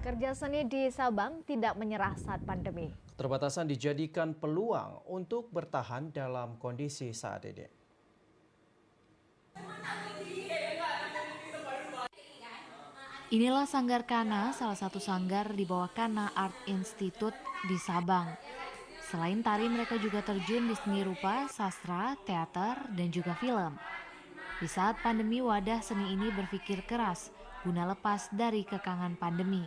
Pekerja seni di Sabang tidak menyerah saat pandemi. Keterbatasan dijadikan peluang untuk bertahan dalam kondisi saat ini. Inilah Sanggar Kana, salah satu sanggar di bawah Kana Art Institute di Sabang. Selain tari, mereka juga terjun di seni rupa, sastra, teater, dan juga film. Di saat pandemi, wadah seni ini berpikir keras guna lepas dari kekangan pandemi.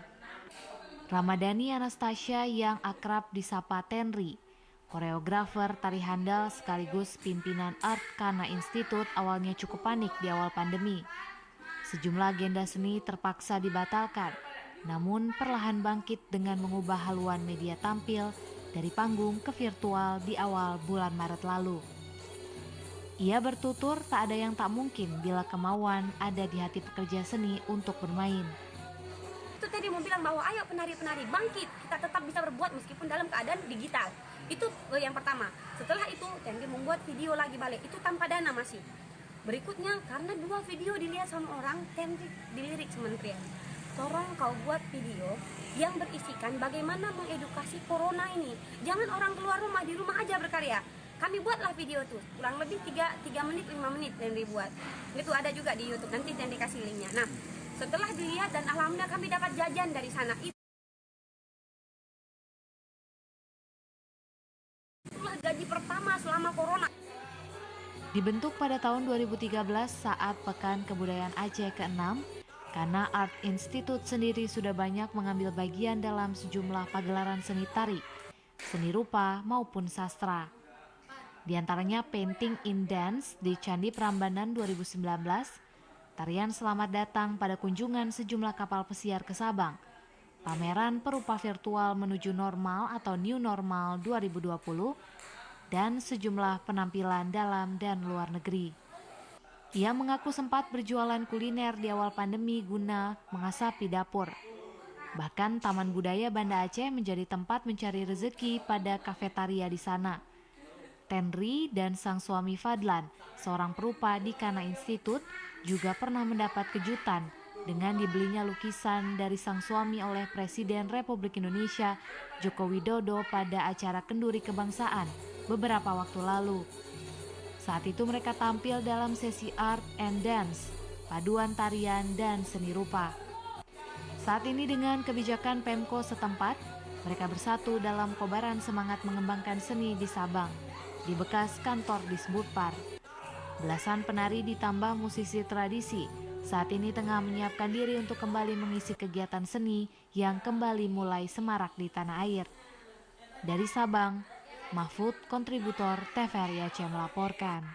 Ramadhani Anastasia yang akrab disapa Tenri, koreografer tari handal sekaligus pimpinan Art Kana Institute, awalnya cukup panik di awal pandemi. Sejumlah agenda seni terpaksa dibatalkan, namun perlahan bangkit dengan mengubah haluan media tampil dari panggung ke virtual di awal bulan Maret lalu. Ia bertutur tak ada yang tak mungkin bila kemauan ada di hati pekerja seni untuk bermain. Itu tadi mau bilang bahwa ayo penari-penari bangkit, kita tetap bisa berbuat meskipun dalam keadaan digital. Itu yang pertama. Setelah itu Tenri membuat video lagi balik, itu tanpa dana masih. Berikutnya karena 2 video dilihat sama orang, Tenri dilirik kementerian. Tolong kau buat video yang berisikan bagaimana mengedukasi corona ini. Jangan orang keluar rumah, di rumah aja berkarya. Kami buatlah video tuh, kurang lebih 3 menit, 5 menit Tenri buat. Itu ada juga di YouTube, nanti Tenri kasih linknya. Nah, setelah dilihat dan alhamdulillah kami dapat jajan dari sana. Itulah gaji pertama selama corona. Dibentuk pada tahun 2013 saat Pekan Kebudayaan Aceh ke-6, Kana Art Institute sendiri sudah banyak mengambil bagian dalam sejumlah pagelaran seni tari, seni rupa maupun sastra. Di antaranya Painting in Dance di Candi Prambanan 2019, tarian Selamat Datang pada kunjungan sejumlah kapal pesiar ke Sabang, pameran perupa virtual menuju normal atau New Normal 2020, dan sejumlah penampilan dalam dan luar negeri. Ia mengaku sempat berjualan kuliner di awal pandemi guna mengasapi dapur. Bahkan Taman Budaya Banda Aceh menjadi tempat mencari rezeki pada kafetaria di sana. Tenri dan sang suami Fadlan, seorang perupa di Kana Institute, juga pernah mendapat kejutan dengan dibelinya lukisan dari sang suami oleh Presiden Republik Indonesia Joko Widodo pada acara Kenduri Kebangsaan beberapa waktu lalu. Saat itu mereka tampil dalam sesi art and dance, paduan tarian dan seni rupa. Saat ini dengan kebijakan Pemko setempat, mereka bersatu dalam kobaran semangat mengembangkan seni di Sabang, di bekas kantor Disbudpar. Belasan penari ditambah musisi tradisi saat ini tengah menyiapkan diri untuk kembali mengisi kegiatan seni yang kembali mulai semarak di tanah air. Dari Sabang, Mahfud, kontributor TVRI Aceh melaporkan.